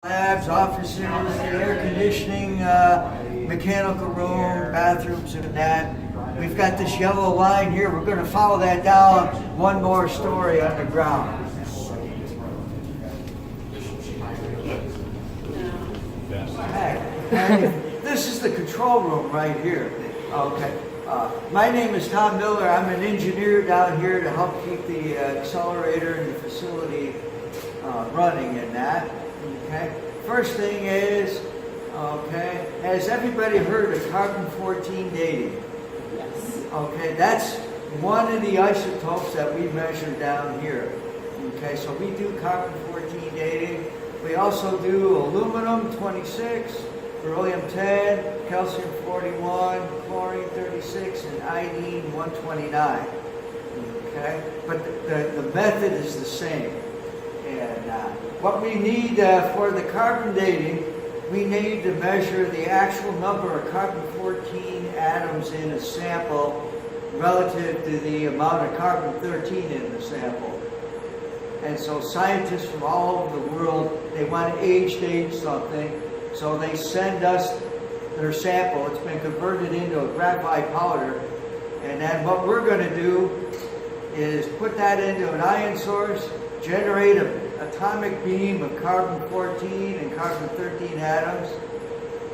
Labs, offices, air conditioning, mechanical room, bathrooms and that. We've got this yellow line here. We're going to follow that down one more story underground. And this is the control room right here. Okay. My name is Tom Miller. I'm an engineer down here to help keep the accelerator and the facility running in that. Okay. First thing is, okay, has everybody heard of carbon-14 dating? Yes. Okay, that's one of the isotopes that we measure down here. Okay, so we do carbon-14 dating. We also do aluminum-26, beryllium-10, calcium-41, chlorine-36, and iodine-129. Okay, but the method is the same. And what we need for the carbon dating, we need to measure the actual number of carbon-14 atoms in a sample relative to the amount of carbon-13 in the sample. And so scientists from all over the world, they want to age date something, so they send us their sample. It's been converted into a graphite powder, and then what we're going to do is put that into an ion source, generate an atomic beam of carbon-14 and carbon-13 atoms,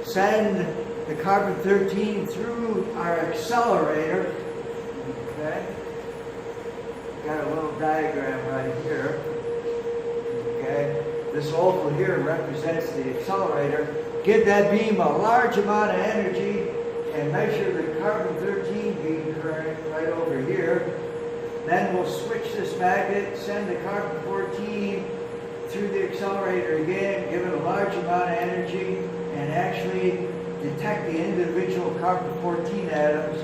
send the carbon-13 through our accelerator. Okay, got a little diagram right here. Okay, this oval here represents the accelerator. Give that beam a large amount of energy and measure the carbon-13 beam current right over here. Then we'll switch this magnet, send the carbon-14 through the accelerator again, give it a large amount of energy, and actually detect the individual carbon-14 atoms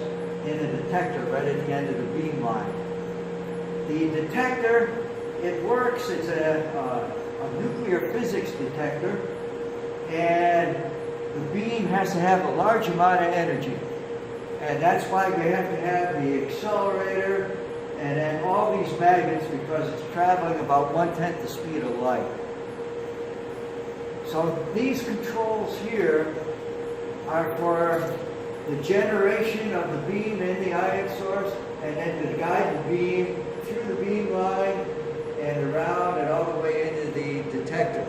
in a detector right at the end of the beam line. The detector, it works, it's a nuclear physics detector, and the beam has to have a large amount of energy. And that's why we have to have the accelerator and then all these magnets, because it's traveling about 1/10 the speed of light. So these controls here are for the generation of the beam in the ion source, and then to guide the beam through the beam line and around and all the way into the detector.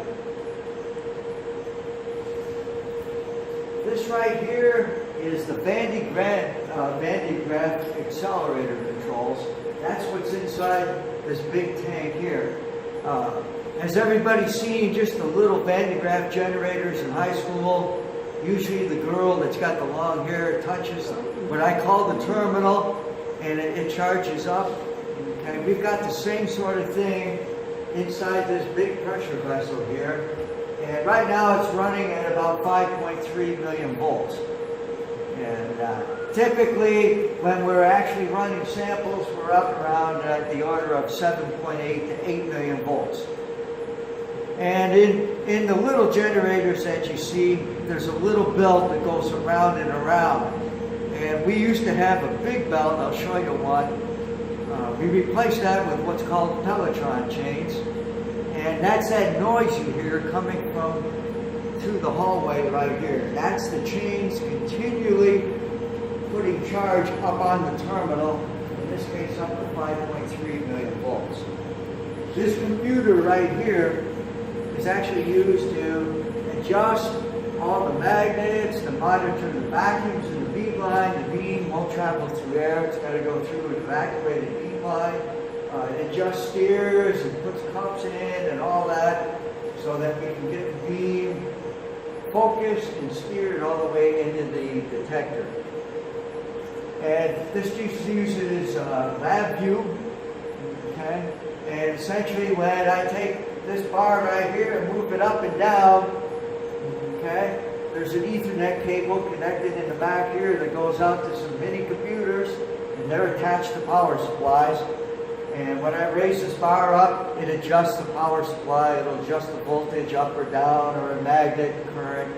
This right here is the Van de Graaff accelerator controls. That's what's inside this big tank here. Has everybody seen just the little Van de Graaff generators in high school? Usually the girl that's got the long hair touches what I call the terminal, and it charges up. Okay, we've got the same sort of thing inside this big pressure vessel here. And right now it's running at about 5.3 million volts. And typically, when we're actually running samples, we're up around the order of 7.8 to 8 million volts. And in the little generators that you see, there's a little belt that goes around and around. And we used to have a big belt. I'll show you one. We replaced that with what's called pelletron chains. And that's that noise you hear coming from through the hallway right here. That's the chains continually putting charge up on the terminal, in this case up to 5.3 million volts. This computer right here is actually used to adjust all the magnets, to monitor the vacuums in the beam line. The beam won't travel through air, it's got to go through an evacuated beam line. It adjusts steers and puts cups in and all that, so that we can get the beam focused and steered all the way into the detector. And this just uses LabVIEW, okay? And essentially when I take this bar right here and move it up and down, okay, there's an Ethernet cable connected in the back here that goes out to some mini computers, and they're attached to power supplies. And when I raise this bar up, it adjusts the power supply. It'll adjust the voltage up or down, or a magnet current.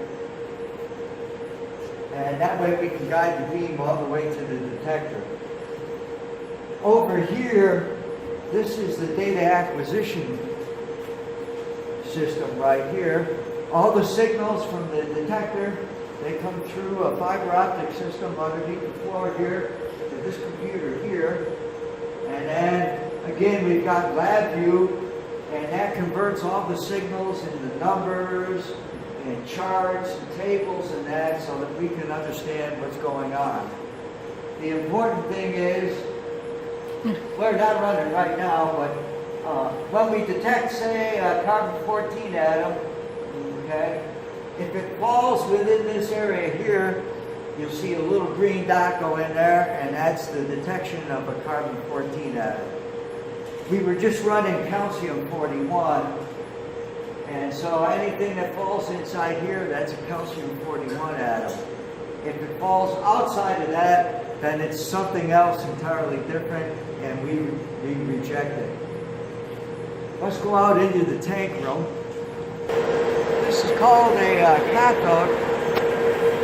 And that way we can guide the beam all the way to the detector. Over here, this is the data acquisition system right here. All the signals from the detector, they come through a fiber optic system underneath the floor here to this computer here. And then again, we've got LabVIEW, and that converts all the signals into numbers and charts and tables and that, so that we can understand what's going on. The important thing is, we're not running right now, but when we detect, say, a carbon-14 atom, okay, if it falls within this area here, you'll see a little green dot go in there, and that's the detection of a carbon-14 atom. We were just running calcium-41, and so anything that falls inside here, that's a calcium-41 atom. If it falls outside of that, then it's something else entirely different, and we reject it. Let's go out into the tank room. This is called a cathode,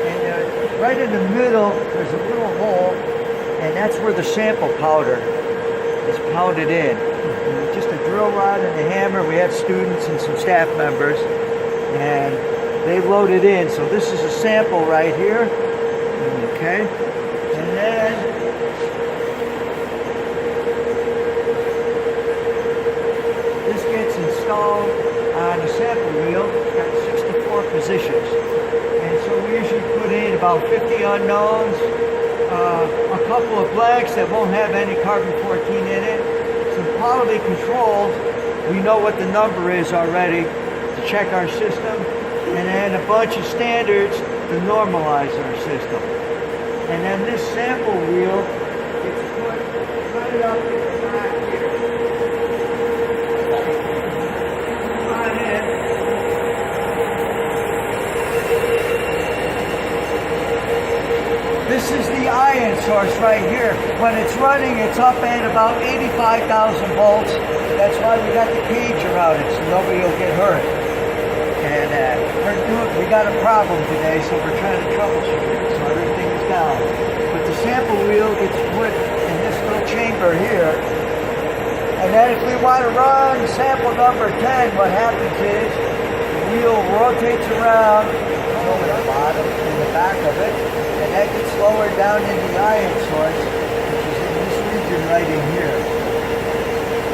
and right in the middle there's a little hole, and that's where the sample powder is pounded in. And just a drill rod and a hammer. We have students and some staff members, and they load it in. So this is a sample right here, okay, and then this gets installed on a sample wheel. It's got 64 positions. And so we usually put in about 50 unknowns, a couple of blanks that won't have any carbon-14 in it, some quality controls. We know what the number is already to check our system, and then a bunch of standards to normalize our system. And then this sample wheel gets put right up in the back here. This is the ion source right here. When it's running, it's up at about 85,000 volts. That's why we got the cage around it, so nobody will get hurt. And we got a problem today, so we're trying to troubleshoot it, so everything is down. But the sample wheel gets put in this little chamber here. And then if we want to run sample number 10, what happens is the wheel rotates around over the bottom in the back of it, and that gets lowered down into the ion source, which is in this region right in here.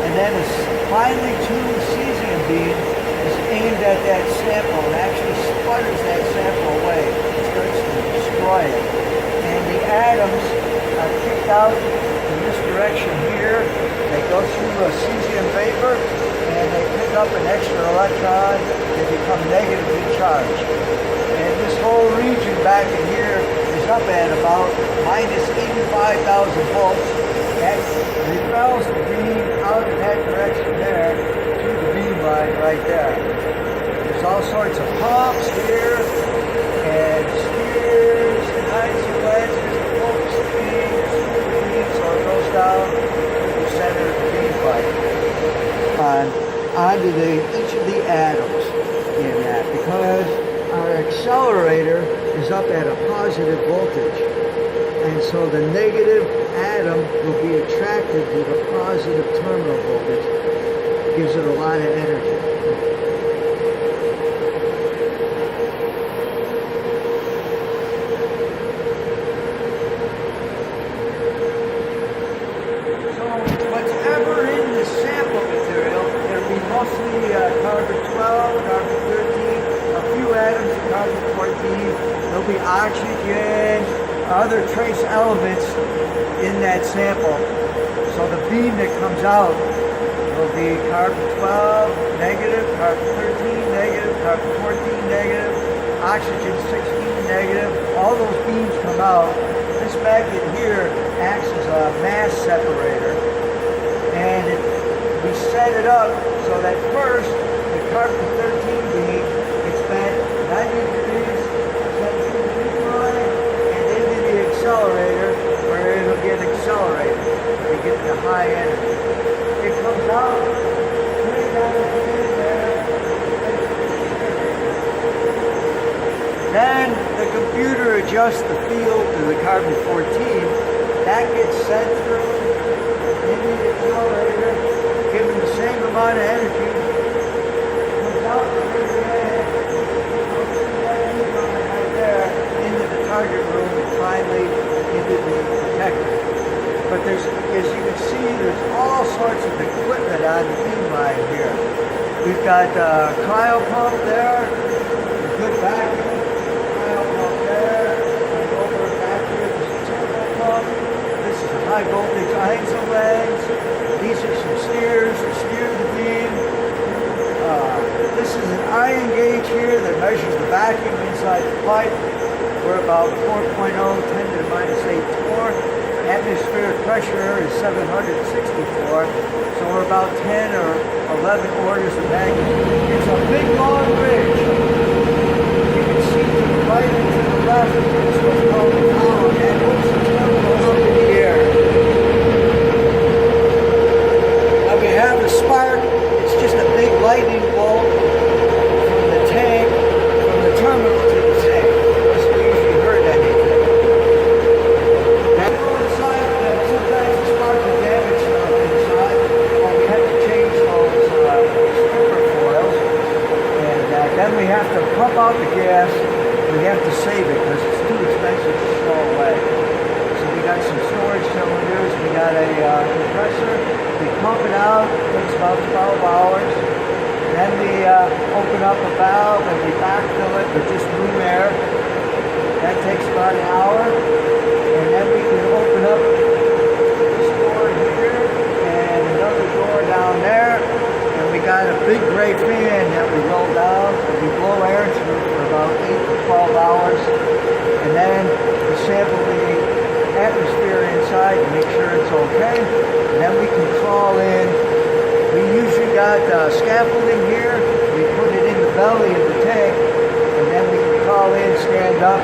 And then a finely tuned cesium beam is aimed at that sample and actually sputters that sample away. It starts to destroy it. And the atoms are kicked out in this direction here. They go through a cesium vapor, and they pick up an extra electron. They become negatively charged. And this whole region back in here is up at about minus 85,000 volts. That repels the beam out in that direction there to the beam line right there. There's all sorts of pumps here, and spheres, and isolenses, and focus the beam, so it goes down to the center of the beam pipe. Onto each of the atoms in that, because our accelerator is up at a positive voltage, and so the negative atom will be attracted to the positive terminal voltage. It gives it a lot of energy. So whatever in the sample material, it'll be mostly carbon-12, carbon-13, a few atoms of carbon-14. There'll be oxygen, other trace elements in that sample. So the beam that comes out will be carbon-12 negative, carbon-13 negative, carbon-14 negative, oxygen-16 negative. All those beams come out. This magnet here acts as a mass separator, and we set it up so that first the carbon-13 beam gets bent 90 degrees, sent through the beam line, and into the accelerator, where it'll get accelerated. We get the high energy. It comes out, straight down in there. Then the computer adjusts the field to the carbon-14. That gets sent through into the accelerator, given the same amount of energy. Comes out the very end. sorts of equipment on the beamline here. We've got a cryo pump there, a good vacuum, cryo pump there, and over back here is a turbo pump. This is a high voltage isolate. These are some steers to steer the beam. This is an ion gauge here that measures the vacuum inside the pipe. We're about 4.0, 10 to the minus 8 torr. Atmospheric pressure is 764, so we're about 10 or 11 orders of magnitude. It's a big long bridge. You can see to the right and to the left, it's what's called the column, and it's up in the air. Now we have the spark. It's just a big lightning bolt from the tank, from the terminal to the tank. Doesn't usually hurt anything. Now go inside, sometimes the spark will damage stuff inside. Well, we have to change those stripper foils, and then we have to pump out the gas. We have to save it because it's too expensive to throw away. So we got some storage cylinders. We got a compressor. We pump it out. It takes about 12 hours. Then we open up a valve and we backfill it with just room air. That takes about an hour. And then we can open up this door here and another door down there. And we got a big gray fan that we roll down and we blow air through for about 8 to 12 hours. And then we sample the atmosphere inside to make sure it's okay. And then we can crawl in. We usually got scaffolding here. We put it in the belly of the tank, and then we can crawl in, stand up,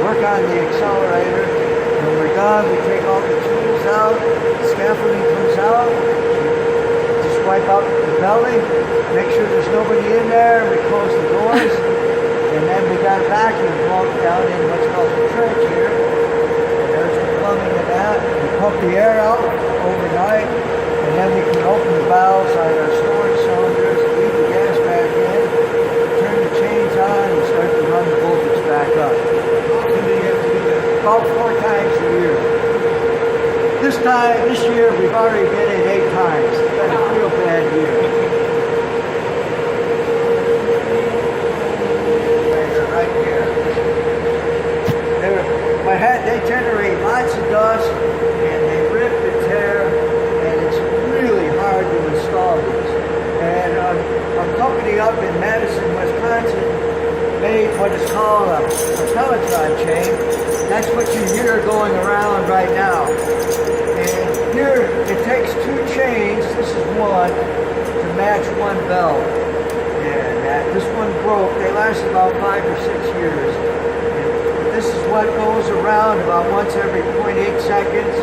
work on the accelerator. When we're done, we take all the tools out, the scaffolding comes out, just wipe out the belly, make sure there's nobody in there, we close the doors, and then we got a vacuum pump down in what's called the trench here. There's the plumbing of that. We pump the air out overnight. And then we can open the valves on our storage cylinders, leave the gas back in, turn the chains on, and start to run the voltage back up. How often do you have to do that? About 4 times a year. This year, we've already did it 8 times. It's been a real bad year. Right here. They generate lots of dust, and they rip and tear. Really hard to install these. And our company up in Madison, Wisconsin made what is called a Peloton chain. That's what you hear going around right now. And here it takes 2 chains, this is one, to match one belt. And this one broke. They last about 5 or 6 years. And this is what goes around about once every 0.8 seconds.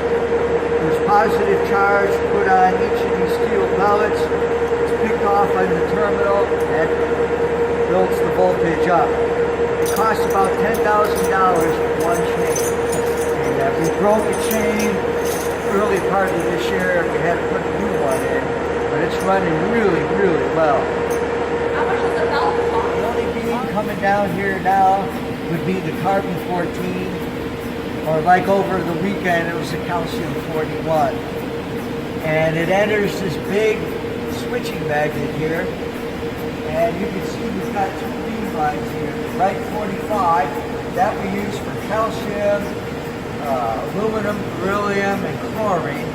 There's positive charge put on each of these steel pellets. It's picked off on the terminal and builds the voltage up. It costs about $10,000 for one chain. And we broke a chain early part of this year. We had to put a new one in, but it's running really, really well. How much does the belt cost? The only beam coming down here now would be the carbon 14. Or like over the weekend, it was a calcium 41. And it enters this big switching magnet here. And you can see we've got 2 beam lines here. The right 45, that we use for calcium, aluminum, beryllium, and chlorine.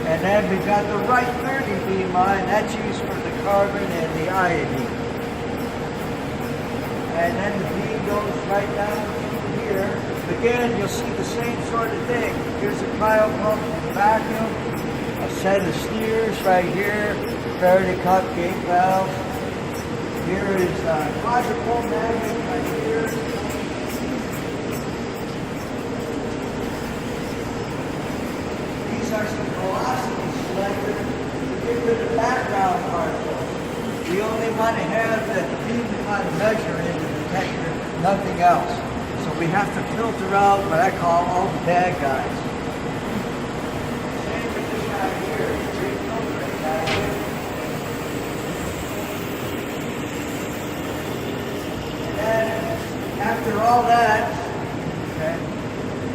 And then we've got the right 30 beam line, that's used for the carbon and the iodine. And then the beam goes right down through here. Again, you'll see the same sort of thing. Here's a cryo pump vacuum, a set of steers right here, Faraday cup gate valve. Here is a quadrupole magnet right here. These are some velocity selectors to get rid of background particles. We only want to have the beam kind of measure in the detector, nothing else. So we have to filter out what I call all the bad guys. Same with this guy here, big filtering guy here. And then after all that, okay,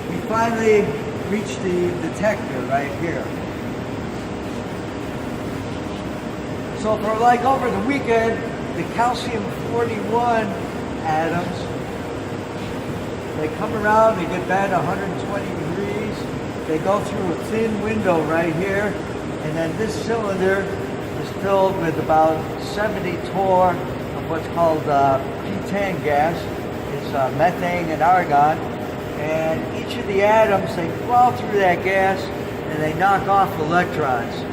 we finally reach the detector right here. So for like over the weekend, the calcium-41 atoms, they come around, they get bent 120 degrees, they go through a thin window right here, and then this cylinder is filled with about 70 torr of what's called P10 gas. It's methane and argon, and each of the atoms, they flow through that gas and they knock off electrons.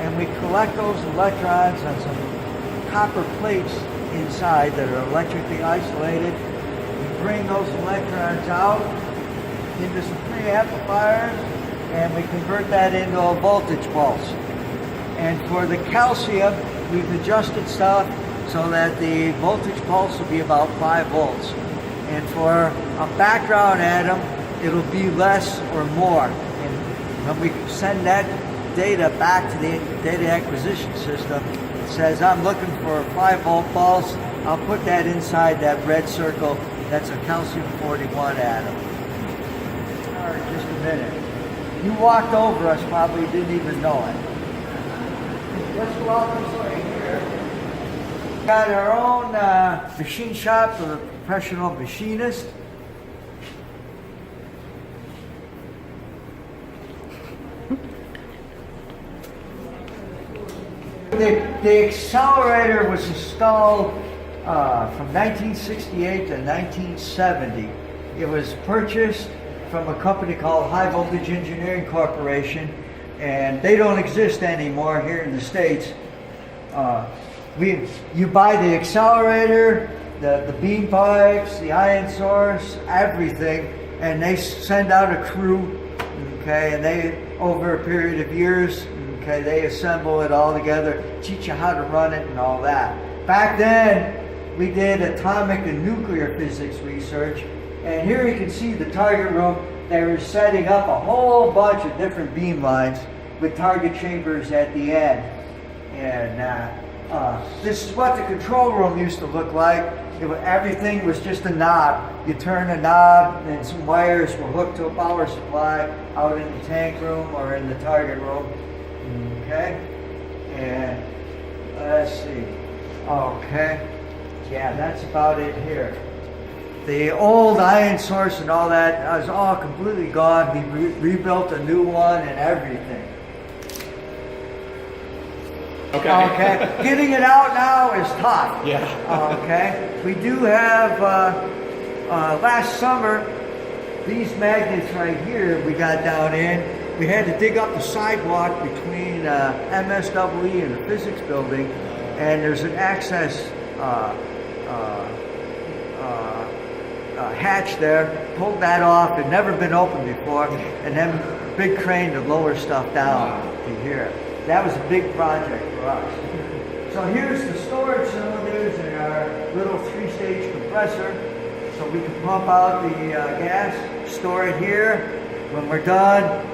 And we collect those electrons on some copper plates inside that are electrically isolated. We bring those electrons out into some preamplifiers, and we convert that into a voltage pulse. And for the calcium, we've adjusted stuff so that the voltage pulse will be about 5 volts. And for a background atom, it'll be less or more. And when we send that data back to the data acquisition system, it says, I'm looking for a 5-volt pulse. I'll put that inside that red circle. That's a calcium-41 atom. All right, just a minute. You walked over us, probably didn't even know it. Let's go out this way here. Got our own machine shop with a professional machinist. The accelerator was installed from 1968 to 1970. It was purchased from a company called High Voltage Engineering Corporation, and they don't exist anymore here in the States. You buy the accelerator, the beam pipes, the ion source, everything, and they send out a crew, okay, and they, over a period of years, okay, they assemble it all together, teach you how to run it and all that. Back then, we did atomic and nuclear physics research, and here you can see the target room. They were setting up a whole bunch of different beam lines with target chambers at the end. And this is what the control room used to look like. Everything was just a knob. You turn a knob and some wires were hooked to a power supply out in the tank room or in the target room. Okay? And let's see. Okay. Yeah, that's about it here. The old ion source and all that was all completely gone. We rebuilt a new one and everything. Okay. Getting it out now is tough. Yeah. Okay. We do have, last summer, these magnets right here we got down in. We had to dig up the sidewalk between MSEE and the physics building, and there's an access hatch there. Pulled that off. It never been opened before, and then big crane to lower stuff down to here. That was a big project for us. So here's the storage cylinders and our little 3-stage compressor, so we can pump out the gas, store it here. When we're done,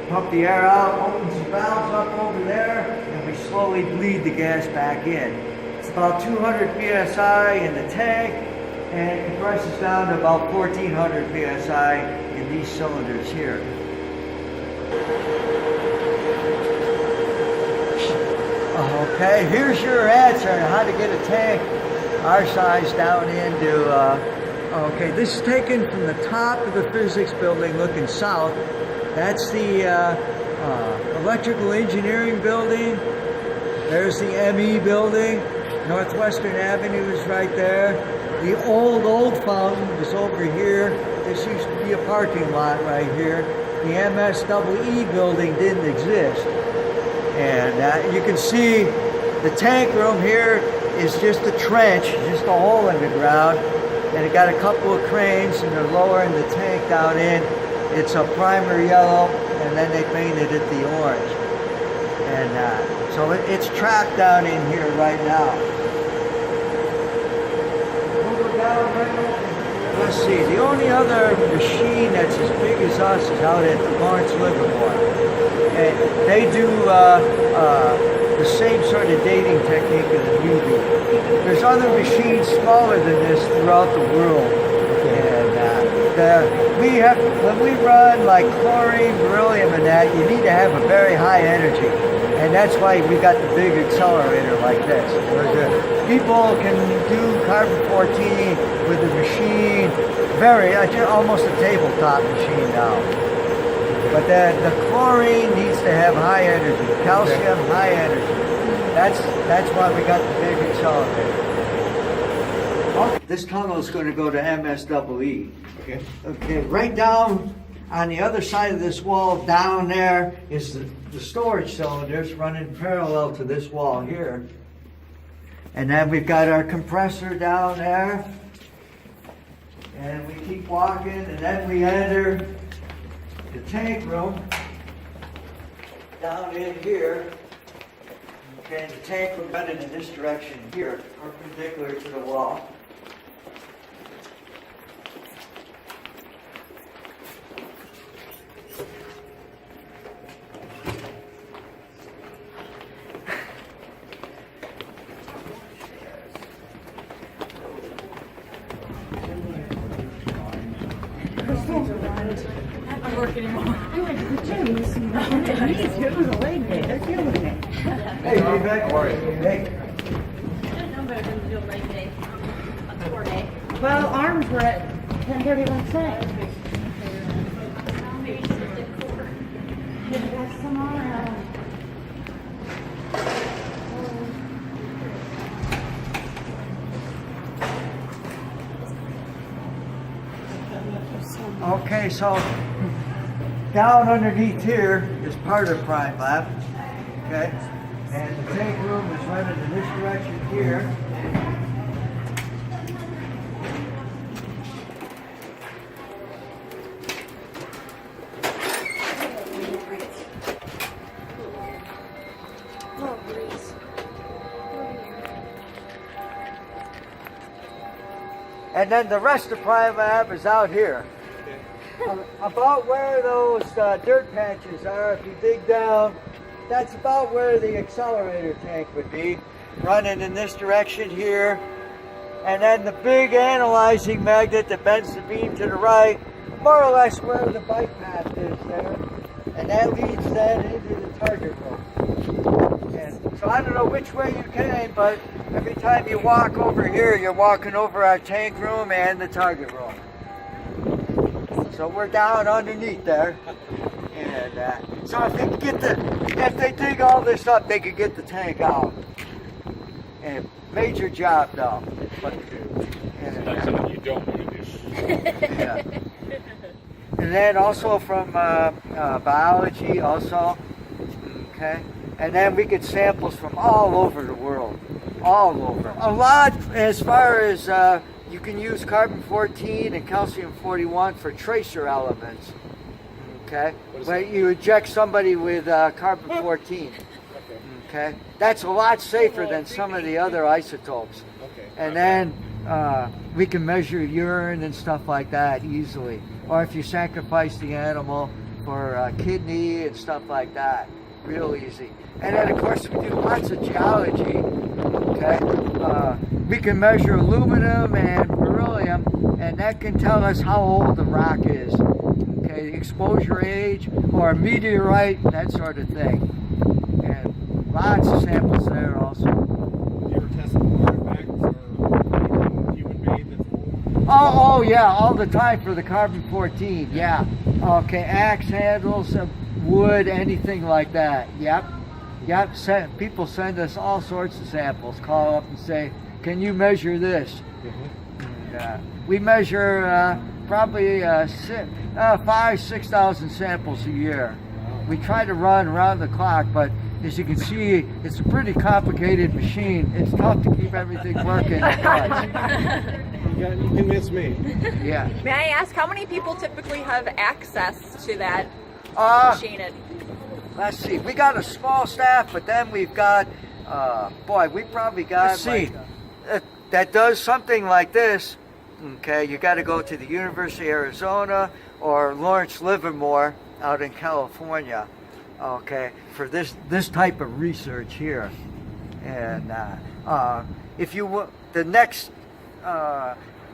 pump the air out, open some valves up over there, and we slowly bleed the gas back in. It's about 200 psi in the tank, and it compresses down to about 1400 psi in these cylinders here. Okay, here's your answer on how to get a tank our size down into, okay, this is taken from the top of the physics building looking south. That's the electrical engineering building. There's the ME building. Northwestern Avenue is right there. The old fountain is over here. This used to be a parking lot right here. The MSEE building didn't exist. And you can see the tank room here is just a trench, just a hole in the ground. And it got a couple of cranes and they're lowering the tank down in. It's a primer yellow, and then they painted it the orange. And so it's trapped down in here right now. Let's see, the only other machine that's as big as us is out at Lawrence Livermore. And they do the same sort of dating technique as we do. There's other machines smaller than this throughout the world. And when we run like chlorine, beryllium, and that, you need to have a very high energy. And that's why we got the big accelerator like this. We're good. People can do carbon-14 with a machine, almost a tabletop machine now. But the chlorine needs to have high energy, calcium, high energy. That's why we got the big accelerator. This tunnel is going to go to MSEE. Okay. Okay, right down on the other side of this wall, down there is the storage cylinders running parallel to this wall here. And then we've got our compressor down there. And we keep walking, and then we enter the tank room down in here. Okay, the tank room running in this direction here, perpendicular to the wall. I'm working anymore. I went to the gym this morning. It was a leg day. They're killing it. Hey, you back? How are you? Hey. I didn't know better than to do a leg day. A tour day. Well, arms were at 10:31 cents. Maybe just did four. That's tomorrow. Okay, so down underneath here is part of Prime Lab. Okay, and the tank room is running in this direction here. Oh, breeze. And then the rest of Prime Lab is out here. About where those dirt patches are, if you dig down, that's about where the accelerator tank would be, running in this direction here. And then the big analyzing magnet that bends the beam to the right, more or less where the bike path is there. And that leads then into the target room. And so I don't know which way you came, but every time you walk over here, you're walking over our tank room and the target room. So we're down underneath there, and so if they dig all this up, they could get the tank out. And major job though. It's not something you don't want to do. Yeah. And then also from biology also, okay. And then we get samples from all over the world, all over. A lot as far as. You can use carbon-14 and calcium-41 for tracer elements. Okay? But you inject somebody with carbon-14. Okay? That's a lot safer than some of the other isotopes. And then we can measure urine and stuff like that easily. Or if you sacrifice the animal for a kidney and stuff like that. Real easy. And then of course we do lots of geology. Okay? We can measure aluminum and beryllium, and that can tell us how old the rock is. Okay, the exposure age, or a meteorite, that sort of thing. And lots of samples there also. Do you ever test artifacts or anything human-made that's old? Oh yeah, all the time for the carbon-14, yeah. Okay, axe handles, wood, anything like that, yep. Yep, people send us all sorts of samples, call up and say, can you measure this? And, we measure probably 5,000-6,000 samples a year. We try to run around the clock, but as you can see, it's a pretty complicated machine. It's tough to keep everything working at once. You convinced me. Yeah. May I ask how many people typically have access to that machine? Let's see, we got a small staff, but then we've got, we probably got, that does something like this. Okay, you got to go to the University of Arizona or Lawrence Livermore out in California, okay, for this type of research here. And if you the next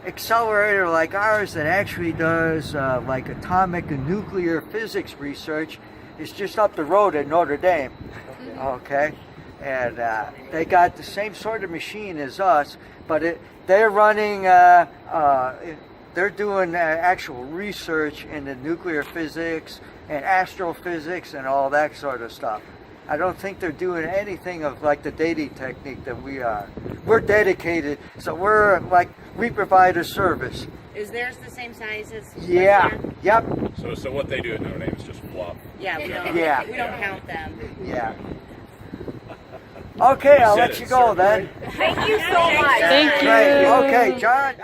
accelerator like ours that actually does like atomic and nuclear physics research is just up the road at Notre Dame. Okay, and they got the same sort of machine as us, but they're running. They're doing actual research into nuclear physics and astrophysics and all that sort of stuff. I don't think they're doing anything of like the dating technique that we are. We're dedicated, so we provide a service. Is theirs the same size as? Yeah. Yep. So what they do at Notre Dame is just fluff. Yeah, we don't. Yeah. We don't count them. Yeah. Okay, I'll let you go then. Thank you so much. Great. Okay, John.